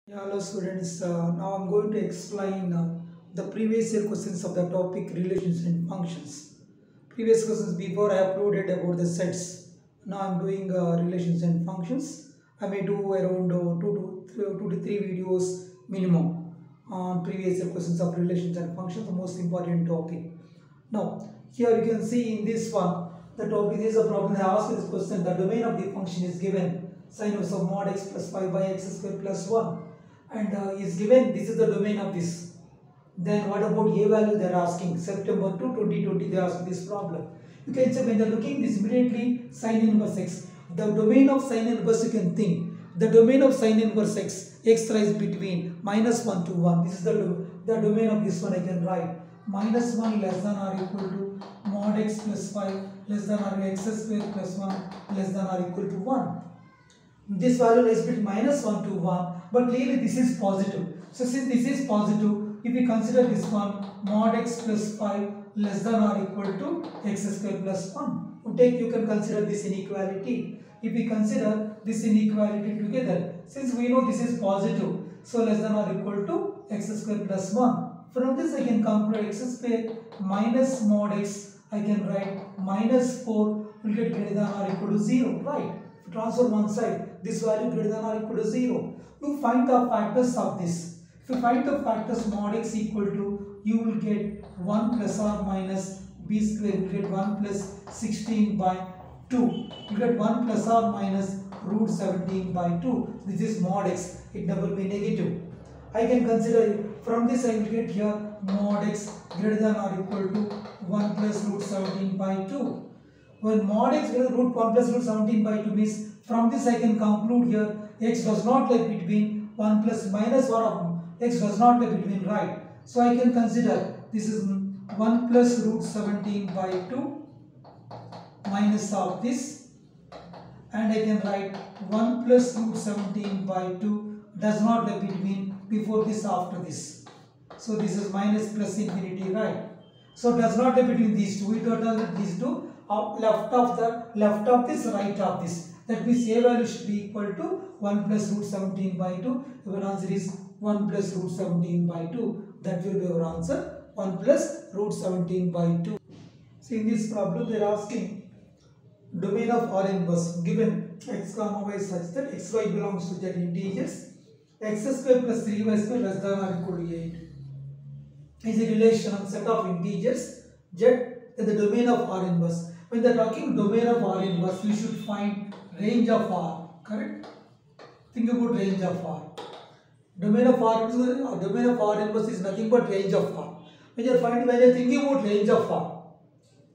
Yeah, hello students. Now I'm going to explain the previous year questions of the topic relations and functions. Previous questions before I uploaded about the sets. Now I'm doing relations and functions. I may do around two to three videos minimum on previous year questions of relations and functions, the most important topic. Now here you can see in this one, the topic is a problem. I asked this question. The domain of the function is given sin inverse of mod x plus 5 by x square plus 1 and is given this is the domain of this. Then what about a value they are asking? September 2, 2020 they asked this problem. You can say when they are looking this immediately sin inverse x. The domain of sin inverse you can think. The domain of sin inverse x lies between -1 to 1. This is the domain of this one I can write. -1 less than or equal to mod x plus 5 less than or x square plus 1 less than or equal to 1. This value lies between -1 to 1, but clearly this is positive. So since this is positive, if we consider this one mod x plus 5 less than or equal to x square plus 1, you can consider this inequality. If we consider this inequality together, since we know this is positive, so less than or equal to x square plus 1. From this I can compare x square minus mod x, I can write -4 will get greater than or equal to 0, right? Transfer one side, this value greater than or equal to 0. You find the factors of this. If you find the factors mod x equal to, you will get 1 plus or minus b square, you will get 1 plus 16 by 2. You get 1 plus or minus root 17 by 2. This is mod x, it never be negative. I can consider from this I will get here mod x greater than or equal to 1 plus root 17 by 2. When mod x greater than root 1 plus root 17 by 2 means, from this I can conclude here x does not lie between 1 plus minus 1 of x does not lie between, right? So I can consider this is 1 plus root 17 by 2 minus of this, and I can write 1 plus root 17 by 2 does not lie between before this after this. So this is minus plus infinity, right? So does not lie between these two. We don't know these two. Left of this, right of this. That means a value should be equal to 1 plus root 17 by 2. Your answer is 1 plus root 17 by 2. That will be your answer, 1 plus root 17 by 2. See, in this problem they are asking domain of R inverse given x comma y such that xy belongs to z integers x square plus 3y square less than or equal to 8 is a relation of set of integers z in the domain of R inverse. When they are talking domain of R inverse, we should find range of R, correct? Think about range of R. Domain of R inverse is nothing but range of R. When you are thinking about range of R,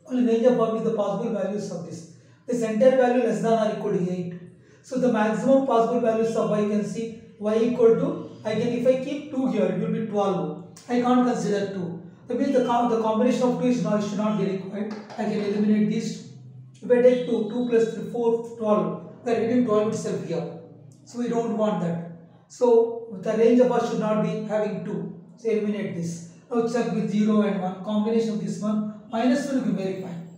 only range of R is the possible values of this. This entire value less than or equal to 8. So the maximum possible values of y can see y equal to, if I keep 2 here, it will be 12. I can't consider 2. That means the combination of 2 should not be required. I can eliminate these. If I take 2 plus 3, 4, 12, we are getting 12 itself here. So we don't want that. So the range of us should not be having 2. So eliminate this. Now check with 0 and 1. Combination of this one, minus 1 will be very fine.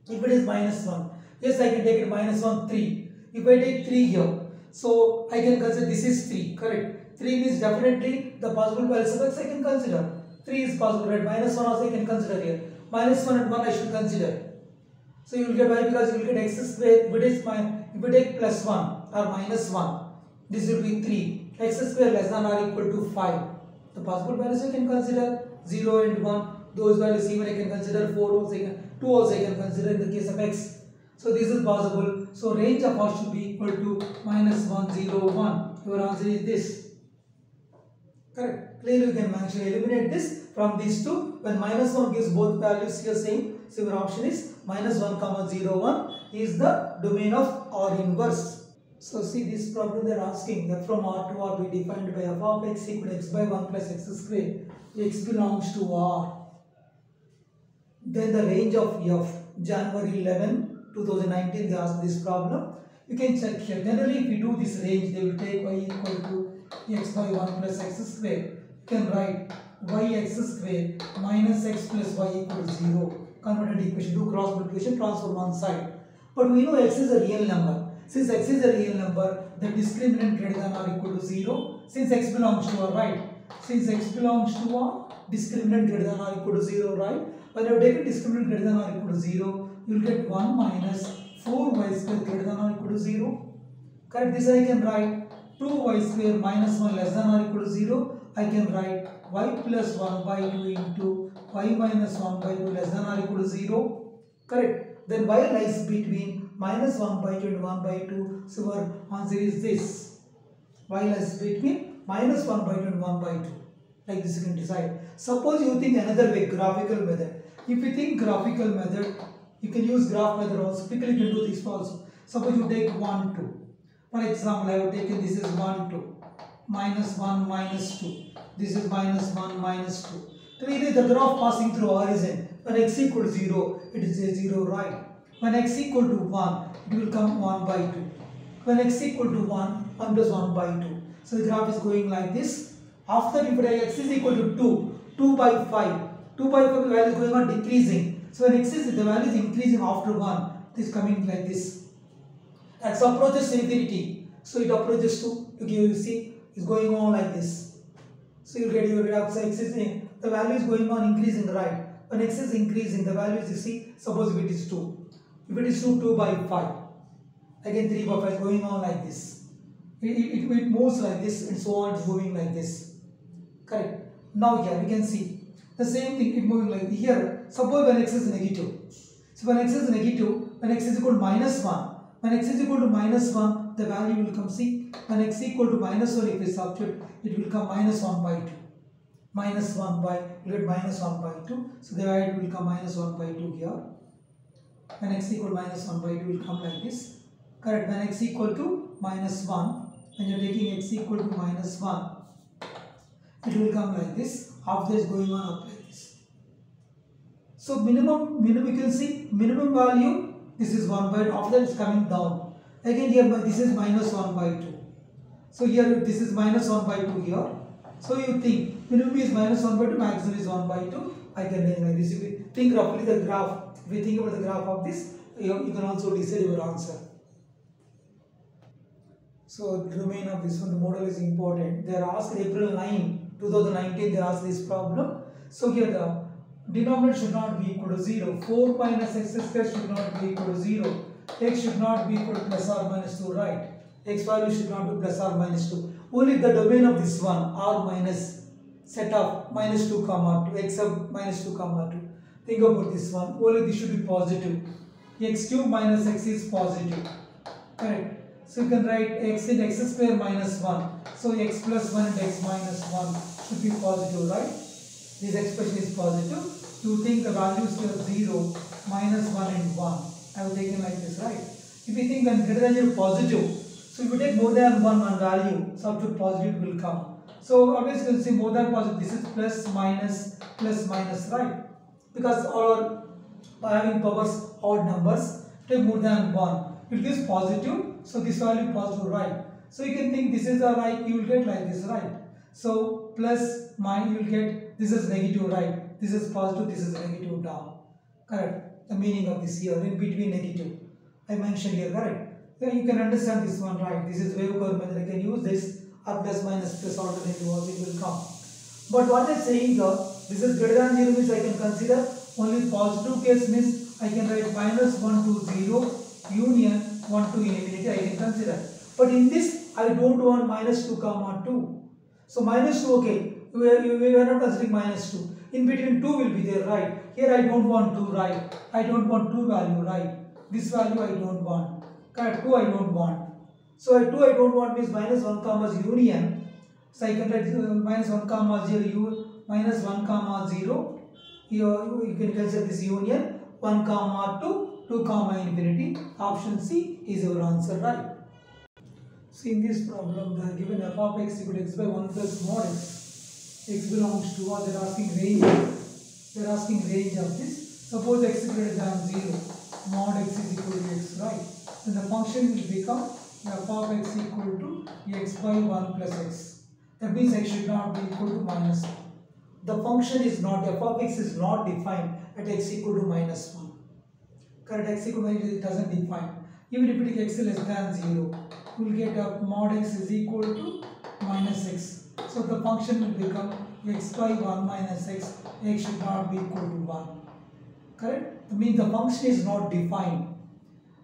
If it is minus 1, yes, I can take it minus 1, 3. If I take 3 here, so I can consider this is 3, correct? 3 means definitely the possible values of x I can consider. 3 is possible, right? Minus 1 also I can consider here. Minus 1 and 1 I should consider. So you will get y because you will get x square. If we take plus 1 or minus 1, this will be 3. X square less than or equal to 5. The possible values I can consider 0 and 1. Those values even I can consider 4 also, 2 also I can consider in the case of x. So this is possible. So range of R should be equal to minus 1, 0, 1. Your answer is this. Correct. Clearly you can actually eliminate this from these two. When minus 1 gives both values here same. So your option is minus 1 comma 0, 1 is the domain of R inverse. So see this problem they are asking f from R to R be defined by f of x equal to x by 1 plus x square. X belongs to R. Then the range of f, January 11, 2019 they asked this problem. You can check here. Generally if we do this range, they will take y equal to x by 1 plus x square. You can write y x square minus x plus y equal to 0. Converted equation, do cross multiplication, transfer one side. But we know x is a real number. Since x is a real number, the discriminant greater than or equal to 0. since x belongs to a, right? Since x belongs to a discriminant greater than or equal to 0, right? When you take a discriminant greater than or equal to 0, you will get 1 minus 4y square greater than or equal to 0. Correct? This I can write 2y square minus 1 less than or equal to 0. I can write y plus 1 by 2 into y minus 1 by 2 less than or equal to 0. Correct? Then y lies between minus 1 by 2 and 1 by 2. So our answer is this. Y lies between minus 1 by 2 and 1 by 2. Like this you can decide. Suppose you think another way, graphical method. If you think graphical method, you can use graph method also. Quickly you can do this also. Suppose you take 1, 2. For example, I have taken this is 1, 2. Minus 1, minus 2. This is minus 1, minus 2. Clearly the graph passing through origin. When x equal to 0, it is a 0, right? When x equal to 1, it will come 1 by 2. When x equal to 1, 1 plus 1 by 2. So the graph is going like this. After if x is equal to 2, 2 by 5. 2 by 5 the value is going on decreasing. So when x is the value is increasing after 1, it is coming like this. X approaches infinity. So it approaches to, you see, is going on like this. So you get your x is in, the value is going on increasing, right? When x is increasing, the value is, you see, suppose if it is 2. If it is 2, 2 by 5. Again 3 by 5 is going on like this. It moves like this and so on, it's moving like this. Correct. Now here we can see the same thing, it moving like here. Suppose when x is negative. So when x is negative, when x is equal to minus 1. When x is equal to minus 1, the value will come, see, when x equal to minus 1, if we substitute, it will come minus 1 by 2. Minus 1 by, you get minus 1 by 2. So the value will come minus 1 by 2 here. When x equal to minus 1 by 2 will come like this. Correct. When x equal to minus 1, when you are taking x equal to minus 1, it will come like this. After is going on up like this. So minimum you can see minimum value, this is 1 by 2, after it's coming down. Again here this is minus 1 by 2. So here this is minus 1 by 2 here. So you think minimum is minus 1 by 2, maximum is 1 by 2. I can name like this. If you think roughly the graph, if you think about the graph of this, you can also decide your answer. So the domain of this one, the model is important. They are asked April 9, 2019, they asked this problem. So here the denominator should not be equal to 0. 4 minus x square should not be equal to 0. X should not be equal to plus or minus 2, right? X value should not be plus or minus 2. Only the domain of this one, r minus set of minus 2 comma 2, x of minus 2 comma 2. Think about this one. Only this should be positive. X cube minus x is positive. Correct. So you can write x in x square minus 1. So x plus 1 and x minus 1 should be positive, right? This expression is positive. You think the values here 0, minus 1 and 1. I have taken like this, right? If you think then greater than or positive, so if you take more than one value, substitute positive will come. So always you can see more than positive. This is plus minus, right? Because all are having powers odd numbers, take more than 1. It gives positive, so this value positive, right? So you can think this is a right, you will get like this, right? So plus minus, you will get this is negative, right? This is positive, this is negative down. Correct. The meaning of this here in between negative. I mentioned here, correct? Then you can understand this one, right? This is wave curve method. I can use this or plus minus plus alternative also it will come. But what I'm saying here, this is greater than 0 means I can consider only positive case means I can write minus 1 to 0 union 1 to infinity I can consider. But in this I don't want minus 2 comma 2. So minus 2, okay, we are not considering minus 2. In between 2 will be there, right? Here I don't want 2, right? I don't want 2 value, right? This value I don't want. Correct, 2 I don't want. So 2 I don't want means minus 1 comma union. So I can write minus 1 comma 0, minus 1 comma 0. Here you can consider this union 1 comma 2 comma infinity. Option C is your answer, right? See in this problem, they are given f of x equal to x by 1 plus mod x. X belongs to what they are asking range. They are asking range of this. Suppose x is greater than 0, mod x is equal to x, right? Then the function will become f of x equal to x by 1 plus x. That means x should not be equal to minus 1. The function is not, f of x is not defined at x equal to minus 1. Correct, x equal to minus 1 it doesn't define. Even if it is x less than 0, we will get mod x is equal to minus x. So the function will become x by 1 minus x. X should not be equal to 1. Correct? That means the function is not defined.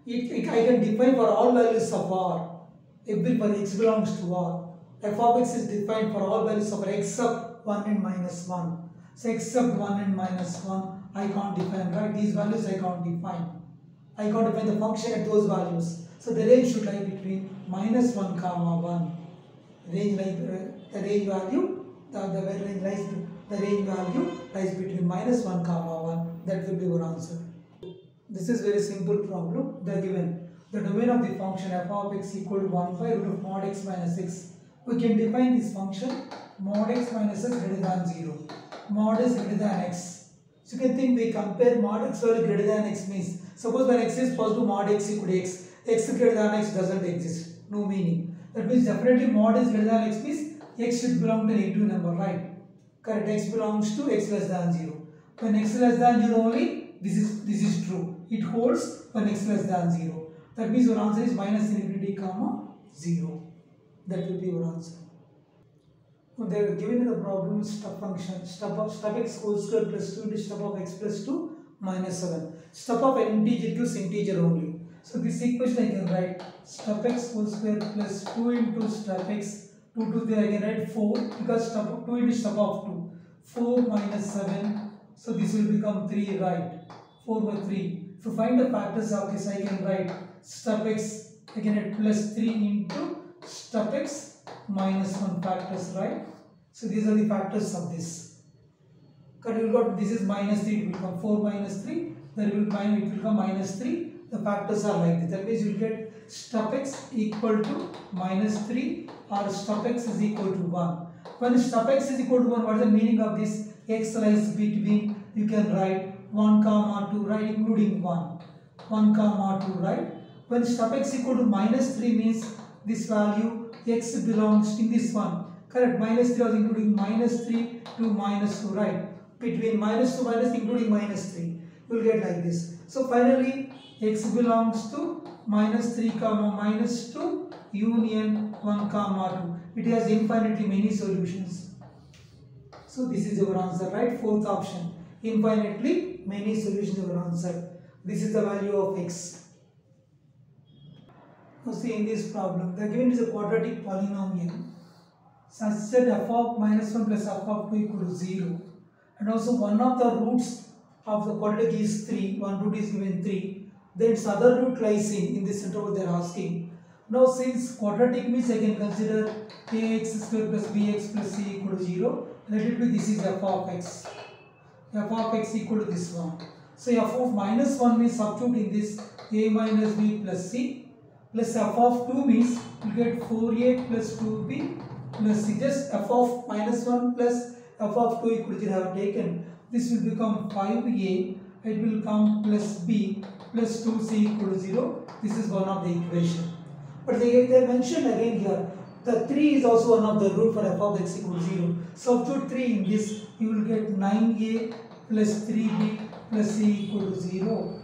I can define for all values of r. Every for x belongs to r. F of x is defined for all values of r except 1 and minus 1. So except 1 and minus 1, I can't define, right? These values I can't define. I can't define the function at those values. So the range should lie between minus 1 comma 1. Range like the range value, the range value lies between minus 1 comma 1. That will be our answer. This is very simple problem. They are given the domain of the function f of x equal to 1 by root of mod x minus x. We can define this function mod x minus x greater than 0. Mod is greater than x. So you can think we compare mod x value greater than x means suppose when x is positive mod x equal to x. X greater than x doesn't exist. No meaning. That means definitely mod is greater than x means x should belong to a negative number, right? Correct. X belongs to x less than 0. When x less than 0 only, this is true. It holds when x less than 0. That means your answer is minus infinity comma 0. That will be your answer. Now they are given in the problem step function step x whole square plus 2 into step of x plus 2 minus 7. Step of an integer gives integer only. So this equation I can write step x whole square plus 2 into step x 2 to 3 I can write 4 because step of 2 into step of 2. 4 minus 7. So this will become 3, right? 4 by 3. If you find the factors of this, I can write step x, I can write plus 3 into step x minus 1 factors, right? So these are the factors of this. This is minus 3, it will become 4 minus 3, it will become minus 3. The factors are like this. That means you will get step x equal to minus 3 or step x is equal to 1. When step x is equal to 1, what is the meaning of this? X lies between, you can write 1 comma 2, right, including 1. 1 comma 2, right? When step x equal to minus 3 means this value x belongs in this one. Correct, minus 3 was including minus 3 to minus 2, right? Between minus 2 minus including minus 3. You will get like this. So finally, x belongs to minus 3 comma minus 2 union 1 comma 2. It has infinitely many solutions. So this is your answer, right? Fourth option. Infinitely many solutions of your answer. This is the value of x. Now see in this problem, the given is a quadratic polynomial such that f of minus 1 plus f of 2 equal to 0. And also one of the roots of the quadratic is 3. One root is given 3. Then its other root lies in this interval they are asking. Now since quadratic means I can consider ax square plus bx plus c equal to 0. Let it be this is f of x. F of x equal to this one. So f of minus 1 means substitute in this a minus b plus c plus f of 2 means you get 4a plus 2b plus c. Just f of minus 1 plus f of 2 equal to 0 I have taken. This will become 5a. It will come plus b plus 2c equal to 0. This is one of the equation. But they mentioned again here, the 3 is also one of the root for f of x equal to 0. Substitute 3 in this, you will get 9a plus 3b plus c equal to 0.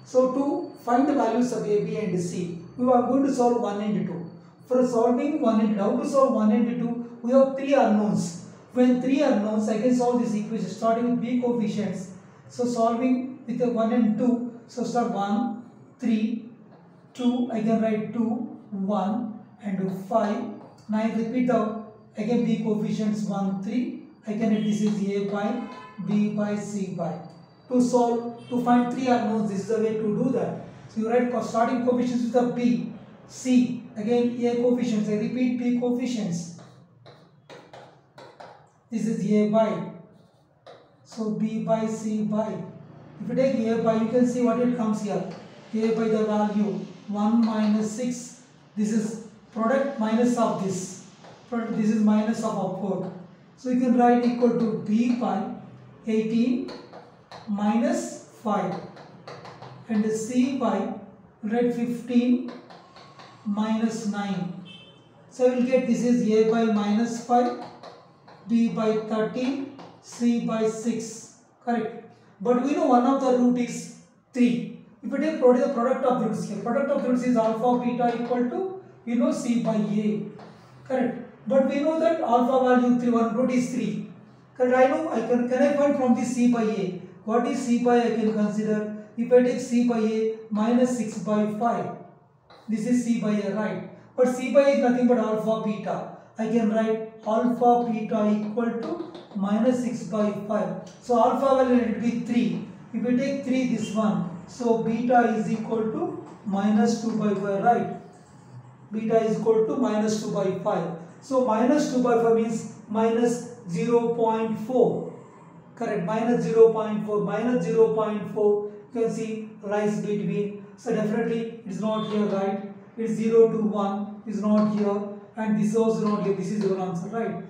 So to find the values of a, b and c, we are going to solve 1 and 2. For solving 1 and 2, how to solve 1 and 2? We have 3 unknowns. When 3 unknowns, I can solve this equation starting with b coefficients. So solving with the 1 and 2, so start 1, 3, 2, I can write 2, 1 and 5. Now I repeat the again b coefficients 1, 3. I can write this is a by, b by, c by. To solve, to find 3 unknowns, this is the way to do that. So you write starting coefficients with a b, c, again a coefficients, I repeat b coefficients. This is a by, so b by, c by. If you take a by, you can see what it comes here. A by the value 1 minus 6. This is product minus of this. This is minus of output. So you can write equal to b by 18 minus 5 and c by write 15 minus 9. So you will get this is a by minus 5, b by 13, c by 6. Correct. But we know one of the root is 3. If you take the product of roots here, product of roots is alpha beta equal to, we know c by a. Correct. But we know that alpha value 3, 1 root is 3. Correct? I know can I find from this c by a? What is c by I can consider? If I take c by a minus 6 by 5. This is c by a, right? But c by a is nothing but alpha beta. I can write alpha beta equal to minus 6 by 5. So alpha value will be 3. If we take 3, this one. So beta is equal to minus 2 by 5, right? Beta is equal to minus 2 by 5. So minus 2 by 5 means minus 0.4. Correct, minus 0.4. Minus 0.4 you can see lies between. So definitely it is not here, right? It's 0 to 1 is not here, and this is also not here. This is your answer, right?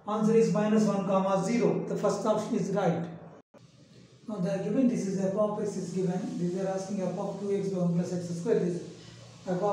Answer is minus 1 comma 0. The first option is right. Now they are given this is f of x is given. They are asking f of 2x by 1 plus x square. This f of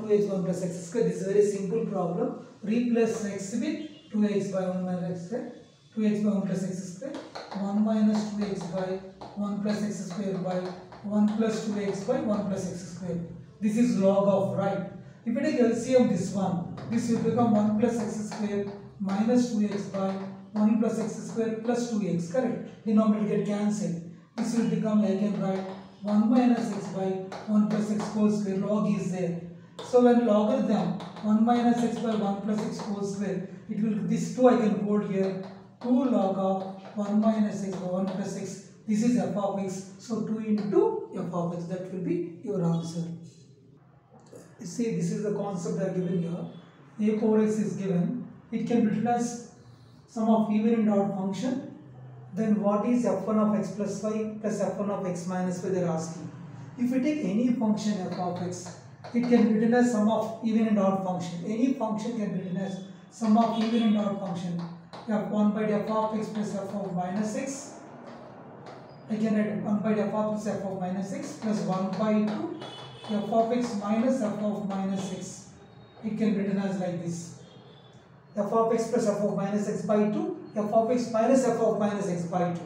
2x 1 plus x square. This is a very simple problem. Replace x with 2x by 1 minus x square. 2x by 1 plus x square. 1 minus 2x by 1 plus x square by 1 plus 2x by 1 plus x square. This is log of, right? If you take LCM this one, this will become 1 plus x square minus 2x by 1 plus x square plus 2x, correct? Denominator get cancelled. This will become, I can write 1 minus x by 1 plus x whole square. Log is there. So when logarithm 1 minus x by 1 plus x whole square, it will, this 2 I can hold here. 2 log of 1 minus x by 1 plus x. This is f of x. So 2 into f of x. That will be your answer. You see, this is the concept I have given here. A power x is given. It can be written as sum of even and odd function. Then what is f1 of x plus y plus f1 of x minus y, they are asking. If we take any function f of x, it can be written as sum of even and odd function. Any function can be written as sum of even and odd function. f1 by f of x plus f of minus x. I can write 1 by f of x f of minus x plus 1 by 2 f of x minus f of minus x. It can be written as like this. F of x plus f of minus x by 2, f of x minus f of minus x by 2.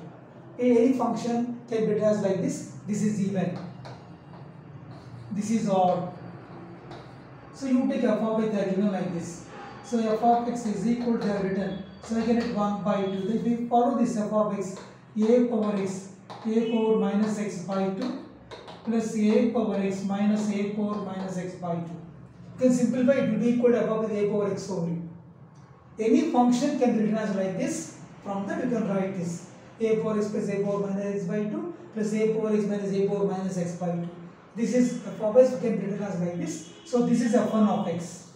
Any function can be written as like this. This is even. This is odd. So you take f of x, they are given like this. So f of x is equal to, they are written. So I can write 1 by 2. If we follow this f of x, a power x, a power minus x by 2 plus a power x minus a power minus x by 2. You can simplify, it will be equal to f of a power x only. Any function can be written as like this. From that you can write this. A power x plus a power minus x by 2 plus a power x minus a power minus x by 2. This is f of x can be written as like this. So this is f1 of x.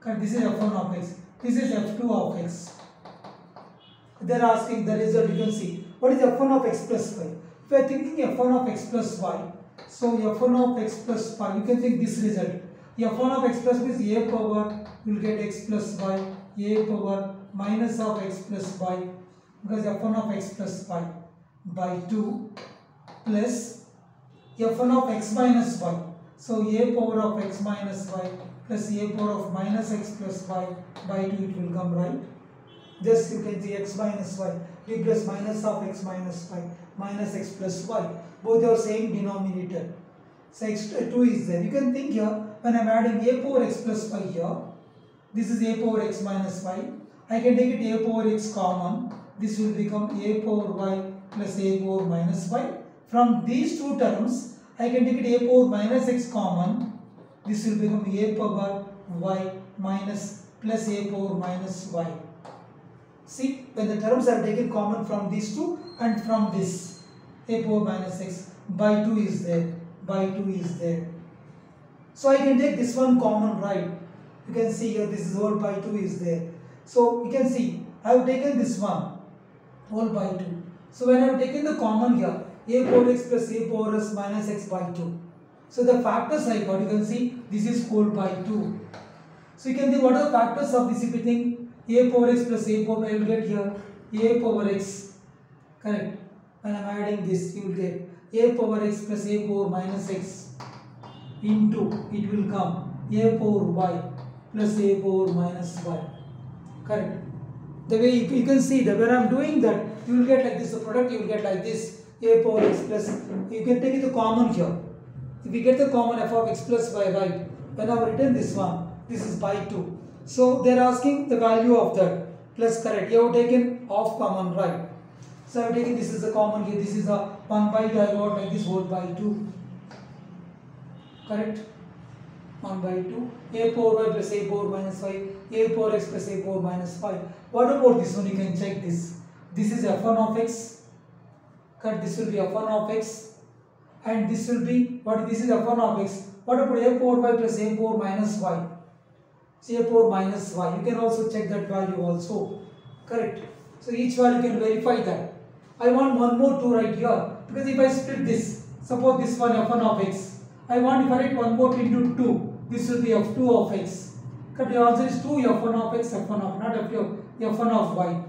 This is f1 of x. This is f2 of x. They are asking the result. You can see what is f1 of x plus y. If you are thinking f1 of x plus y, so f1 of x plus y, you can think this result. f1 of x plus y is a power, you will get x plus y, a power minus of x plus y, because f1 of x plus y by 2 plus f1 of x minus y. So a power of x minus y plus a power of minus x plus y by 2, it will come, right? Just you can see x minus y, replace minus of x minus y, minus x plus y. Both are same denominator. So x2 is there. You can think here, when I am adding a power x plus y here, this is a power x minus y. I can take it a power x common. This will become a power y plus a power minus y. From these two terms, I can take it a power minus x common. This will become a power y minus plus a power minus y. See, when the terms are taken common from these two and from this, a power minus x by 2 is there, by 2 is there. So I can take this one common, right? You can see here this is whole by 2 is there. So you can see I have taken this one whole by 2. So when I have taken the common here, a power x plus a power s minus x by 2. So the factors I got, you can see this is whole by 2. So you can think what are the factors of this if you think a power x plus a power, I will get here a power x, correct? When I am adding this, you will get a power x plus a power minus x into, it will come a power y plus a power minus y, correct? The way you can see that when I am doing that, you will get like this, the product you will get like this, a power x plus, you can take it the common here. If we get the common f of x plus y, right, when I have written this one, this is by 2. So they are asking the value of that. Plus correct. You have taken off common, right? So I have taken this is a common here. This is a 1 by 2. I got like this whole by 2. Correct? 1 by 2. A power y plus a power minus 5. A power x plus a power minus 5. What about this one? You can check this. This is f1 of x. Correct? This will be f1 of x. And this will be what? This is f1 of x. What about a power y plus a power minus y? So a power minus y. You can also check that value also. Correct? So each value you can verify that. I want one more 2 right here. Because if I split this, suppose this one f1 of x. I want if I write one more into 2. This will be f2 of x. Correct? The answer is 2 f1 of x, f1 of not f1 of y.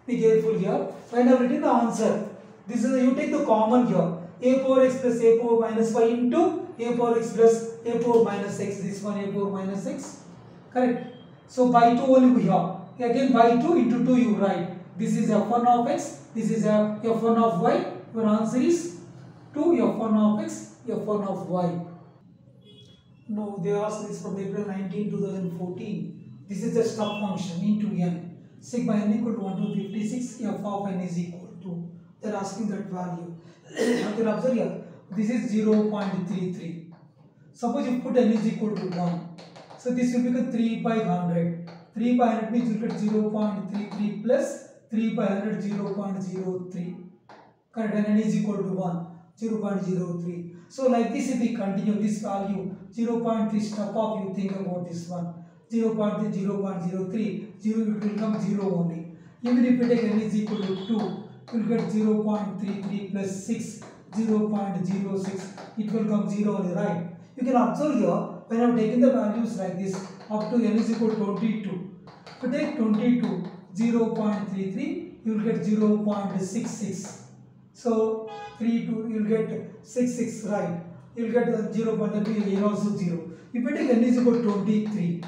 Be careful here. When I have written the answer, this is you take the common here. A power x plus a power minus y into a power x plus a power minus x. This one a power minus x. Correct? So by 2 only here. Again by 2 into 2 you write. This is f1 of x. This is f1 of y. Your answer is 2 f1 of x, f1 of y. No, they asked this from April 19, 2014. This is the stub function into n. Sigma n equal to 1 to 56, f of n is equal to. They are asking that value. Then observe here. This is 0.33. Suppose you put n is equal to 1. So this will become 3 by 100. 3 by 100 means you get 0.33 plus 3 by 100 0.03. Correct? When n is equal to 1. 0.03. So like this if we continue this value 0.3 step off, you think about this one 0.3 0.03 0 it will become 0 only. Even if you take n is equal to 2, you will get 0.33 plus 6 0.06, it will come 0 only, right? You can observe here when I have taken the values like this up to n is equal to 22. If you take 22 0.33, you will get 0.66. So 3 2 you will get 66, right? You will get 0.3 here also 0. If you take n is equal to 23, you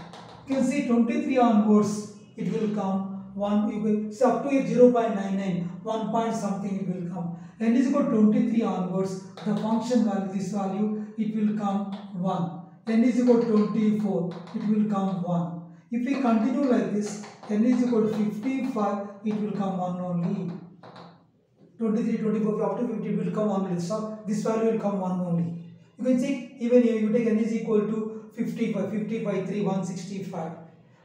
can see 23 onwards it will come 1. You will see up to 0.99 1 point something it will come. N is equal to 23 onwards the function value, this value it will come 1. N is equal to 24 it will come 1. If we continue like this, n is equal to 55 it will come 1 only. 23, 24, up to 50 will come 1 only. So this value will come 1 only. You can see even here you take n is equal to 55, 55, 3, 165.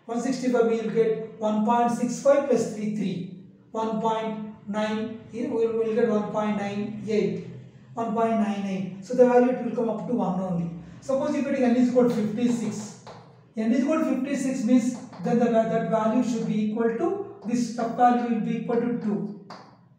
165 we will get 1.65 plus 3, 3. 1.9, here we will get 1.98. 1.98. So the value it will come up to 1 only. Suppose if you take n is equal to 56. N is equal to 56 means then that value should be equal to, this step value will be equal to 2.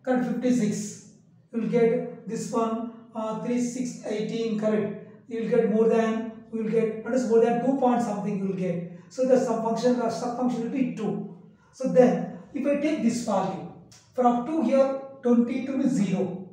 Correct? 56. You will get this one 3, 6, 18. Correct? You will get more than, you will get, what is more than 2 point something you will get. So the sub function will be 2. So then if I take this value from up to here 22 is 0.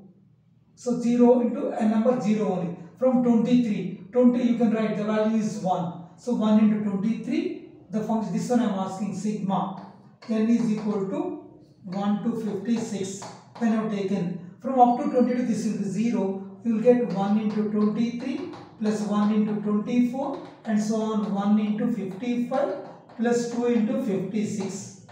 So 0 into a number 0 only. From 23, 20 you can write the value is 1. So 1 into 23, the function, this one I am asking sigma n is equal to 1 to 56. When I have taken from up to 22 this will be 0, you will get 1 into 23 plus 1 into 24 and so on 1 into 55 plus 2 into 56.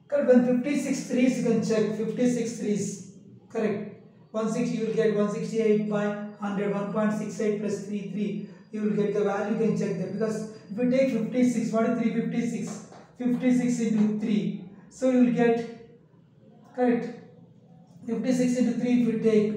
Correct? When 56 3s you can check 56 3s. Correct? 160 you will get 168 by 100, 1.68 plus 3 3. You will get the value, you can check that, because if you take 56, what is 356? 56 into 3. So you will get, correct, 56 into 3 if you take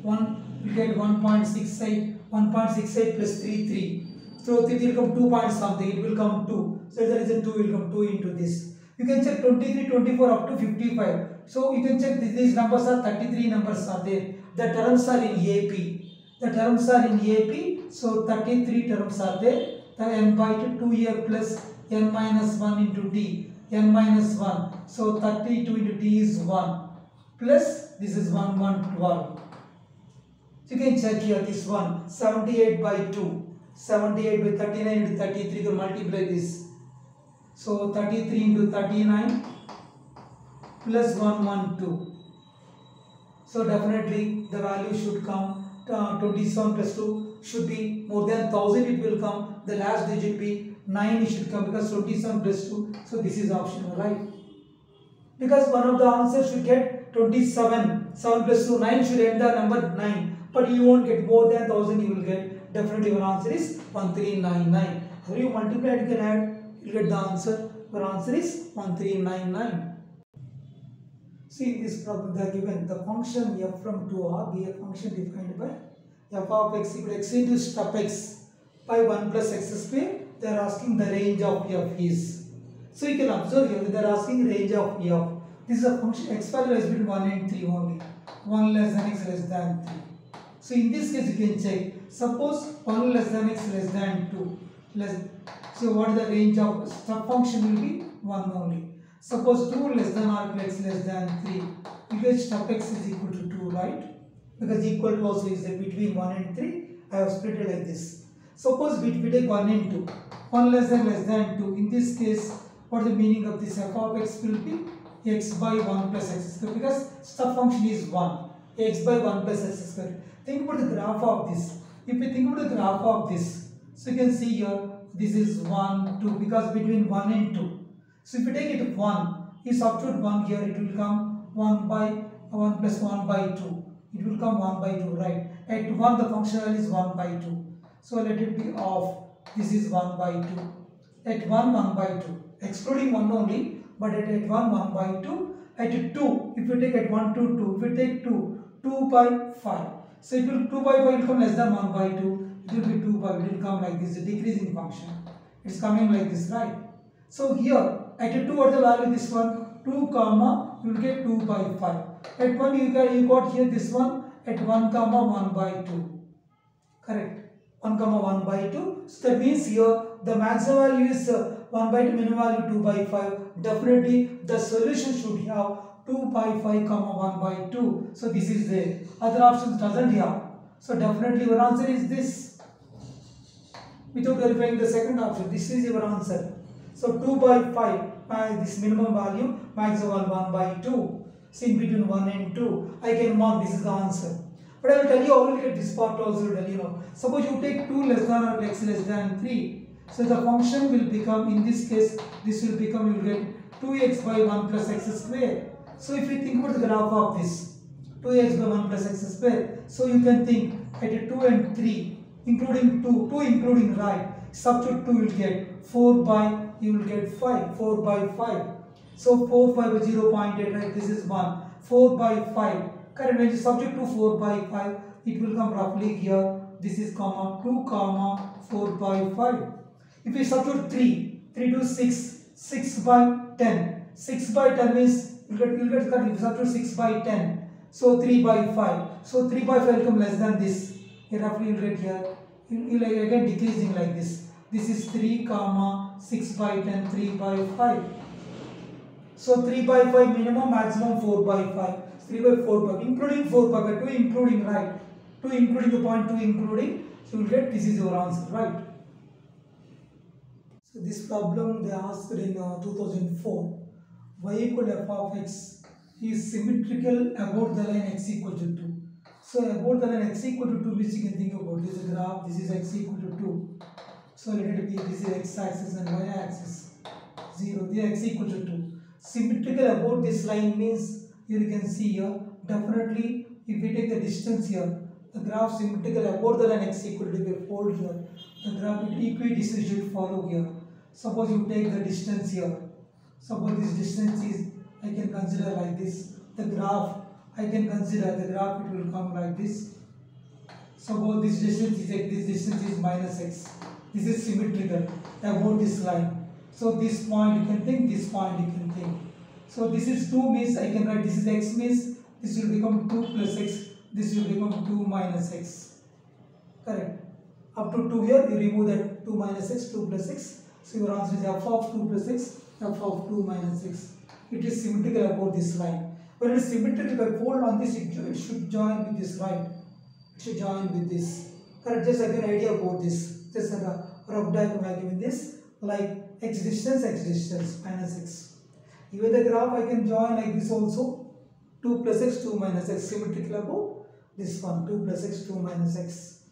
1, you get 1.68, 1.68 plus 3 3. So it will come 2 point something, it will come 2. So the reason 2 will come 2 into this. You can check 23, 24 up to 55. So you can check these numbers are 33 numbers are there. The terms are in AP. The terms are in AP, so 33 terms are there. The n by 2 here plus n minus 1 into t, n minus 1. So 32 into t is 1 plus this is 1, 1, 12. So you can check here this one 78 by 2, 78 by 39 into 33, you can multiply this. So 33 into 39 plus 1, 1, 2. So definitely the value should come 27 plus 2, should be more than 1000 it will come. The last digit be 9 it should come because 27 plus 2. So this is optional, right? Because one of the answers should get 27. 7 plus 2, 9 should end the number 9. But you won't get more than 1000 you will get. Definitely your answer is 1399. How you multiply and can add, you get the answer. Your answer is 1399. See in this problem they are given the function f from 2r be a function defined by f of x equal x into step x by 1 plus x square. They are asking the range of f is. So you can observe here they are asking range of f. This is a function x value is between 1 and 3 only. 1 less than x less than 3. So in this case you can check. Suppose 1 less than x less than 2. So what is the range of step function will be 1 only. Suppose 2 less than or x less than 3. You get step x is equal to 2, right? Because equal to also is between 1 and 3. I have split it like this. Suppose we take 1 and 2. 1 less than 2. In this case, what the meaning of this f of x will be? X by 1 plus x square. Because step function is 1. X by 1 plus x square. Think about the graph of this. If we think about the graph of this, so you can see here, this is 1, 2. Because between 1 and 2. So if you take it 1, you substitute 1 here, it will come 1 by 1 plus 1 by 2. It will come 1 by 2, right? At 1 the function value is 1 by 2. So let it be off. This is 1 by 2. At 1, 1 by 2. Excluding 1 only, but at 1, 1 by 2. At 2, if you take at 1 to 2, if you take 2, 2 by 5. So it will 2 by 5 will come less than 1 by 2. It will be 2 by, it will come like this, a decreasing function. It's coming like this, right? So here, at 2 what the value this one? 2 comma, you will get 2 by 5. At 1 you got here this one, at 1 comma 1 by 2. Correct? 1 comma 1 by 2. So that means here the maximum value is 1 by 2, minimum value 2 by 5. Definitely the solution should have 2 by 5 comma 1 by 2. So this is there. Other options doesn't have. So definitely your answer is this. Without verifying the second option, this is your answer. So 2 by 5, this minimum value, maximum 1 by 2. So in between 1 and 2, I can mark this is the answer. But I will tell you, I will get this part also tell you now. Suppose you take 2 less than or x less than 3. So the function will become, in this case, this will become, you will get 2x by 1 plus x square. So if you think about the graph of this, 2x by 1 plus x square. So you can think at 2 and 3, including 2 including right, substitute 2 will get 4 by, you will get 5, 4 by 5. So 4, 5 is 0.8, right? This is 1. 4 by 5. Correct. When you substitute to 4 by 5, it will come roughly here. This is comma 2 comma 4 by 5. If we substitute 3 to 6, 6 by 10. 6 by 10 means you get correct. If you substitute 6 by 10, so 3 by 5. So 3 by 5 will come less than this. Here roughly you will get here. You will again decreasing like this. This is 3 comma 6 by 10, 3 by 5. So 3 by 5 minimum, maximum 4 by 5. 3 by 4 by, including 4 by 5, 2 including, right? 2 including the point 2 including. So you will get this is your answer, right? So this problem they asked in 2004. Y equal f of x is symmetrical about the line x equal to 2. So about the line x equal to 2 means you can think about this is a graph, this is x equal to 2. So let it be, this is x axis and y axis 0, the x equal to 2. Symmetrical about this line means here you can see here, definitely if we take the distance here, the graph symmetrical about the line x equal to, if we fold here, the graph equidistant should follow here. Suppose you take the distance here, suppose this distance is, I can consider like this, the graph, I can consider the graph it will come like this. Suppose this distance is x, this distance is minus x. This is symmetrical about this line. So this point you can think, this point you can think. So this is 2 means I can write this is x means this will become 2 plus x, this will become 2 minus x. Correct. Up to 2 here you remove that 2 minus x, 2 plus x. So your answer is f of 2 plus x, f of 2 minus x. It is symmetrical about this line. When it is symmetrical, if I fold on this, it should join with this, right? It should join with this. Correct. Just have an idea about this. Just a rough diagram I given this, like x distance minus x. Even the graph I can join like this also. 2 plus x, 2 minus x, symmetrical above this one, 2 plus x, 2 minus x.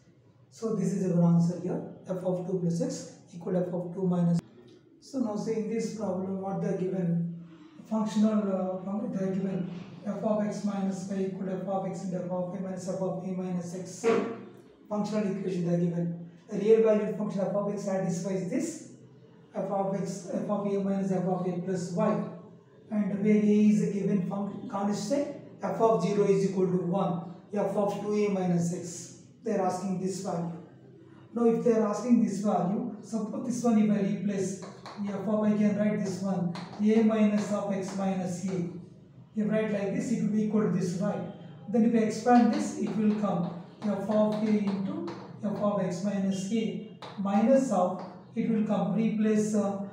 So this is our answer here. F of 2 plus x equal to f of 2 minus. So now say in this problem what they are given, functional they are given f of x minus y equal to f of x into f of a minus f of a minus x. Functional equation they are given. A real valued function f of x satisfies this f of x, f of a minus f of a plus y, and where a is a given constant, f of 0 is equal to 1, f of 2a minus x. They are asking this value. Now if they are asking this value, suppose this one if I replace f of I can write this one a minus of x minus a. If I write like this, it will be equal to this, right? Then if I expand this, it will come f of a into f of x minus a minus of, it will come replace a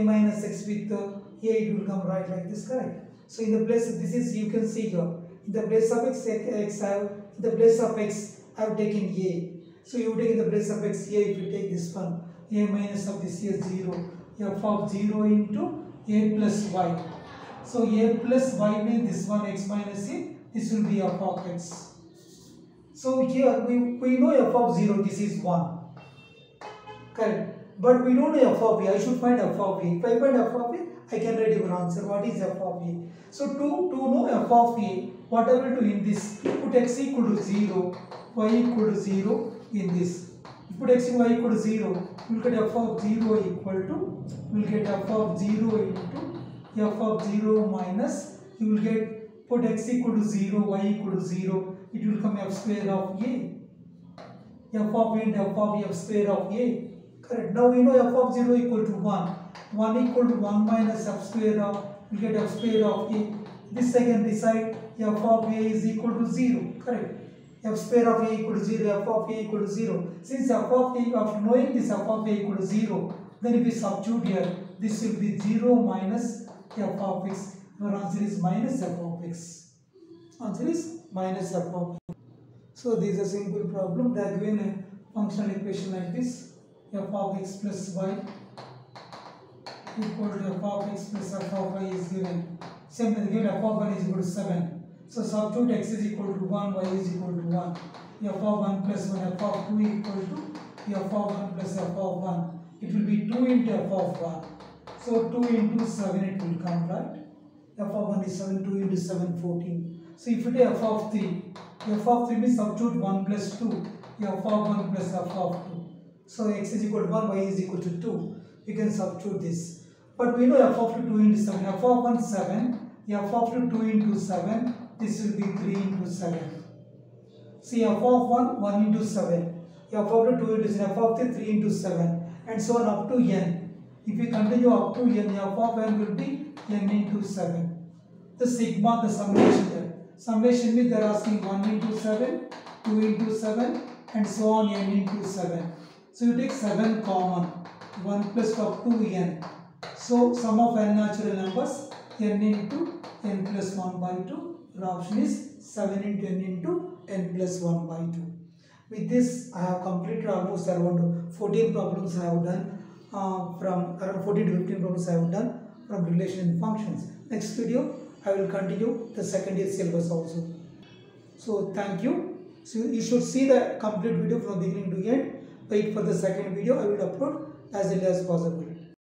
minus x with a, it will come right like this, correct? So in the place of this is, you can see here, in the place of x I have, in the place of x I have taken a. So you take in the place of x a, if you take this one, a minus of this here 0, f of 0 into a plus y. So a plus y means this one x minus a, this will be f of x. So here we know f of 0, this is 1, correct? But we don't know f of a, I should find f of a. If I find f of a, I can write your answer. What is f of a? So to know f of a, what I will do in this, put x equal to 0, y equal to 0 in this. Put x and y equal to 0, you will get f of 0 equal to, you will get f of 0 into f of 0 minus, you will get, put x equal to 0, y equal to 0, it will come f square of a. F of a into f of f square of a. Correct. Now we know f of 0 equal to 1. 1 equal to 1 minus f square of, we get f square of a. This I can decide f of a is equal to 0. Correct. F square of a equal to 0, f of a equal to 0. Since f of a, after knowing this f of a equal to 0, then if we substitute here, this will be 0 minus f of x. Our answer is minus f of x. Answer is minus f of x. So this is a simple problem. They are given a functional equation like this, f of x plus y equal to f of x plus f of y is given. Same thing, given f of 1 is equal to 7. So substitute x is equal to 1, y is equal to 1. F of 1 plus 1, f of 2 equal to f of 1 plus f of 1. It will be 2 into f of 1. So 2 into 7 it will come, right? F of 1 is 7, 2 into 7, 14. So if you take f of 3, f of 3 means substitute 1 plus 2, f of 1 plus f of 2. So x is equal to 1, y is equal to 2. We can substitute this. But we know f of 2 into 7, f of 1 7, f of 2 into 7, this will be 3 into 7. See f of 1, 1 into 7, f of 2 into 7, f of 3 into 7, and so on up to n. If we continue up to n, f of n will be n into 7. The sigma, the summation there. Summation means they are asking 1 into 7, 2 into 7, and so on n into 7. So you take 7 common, 1 plus up to n. So sum of n natural numbers, n into n plus 1 by 2. The option is 7 into n into n plus 1 by 2. With this, I have completed almost around 14 problems I have done. From around 14 to 15 problems I have done from relation and functions. Next video, I will continue the second year syllabus also. So thank you. So you should see the complete video from beginning to end. Wait for the second video. I will upload as early as possible.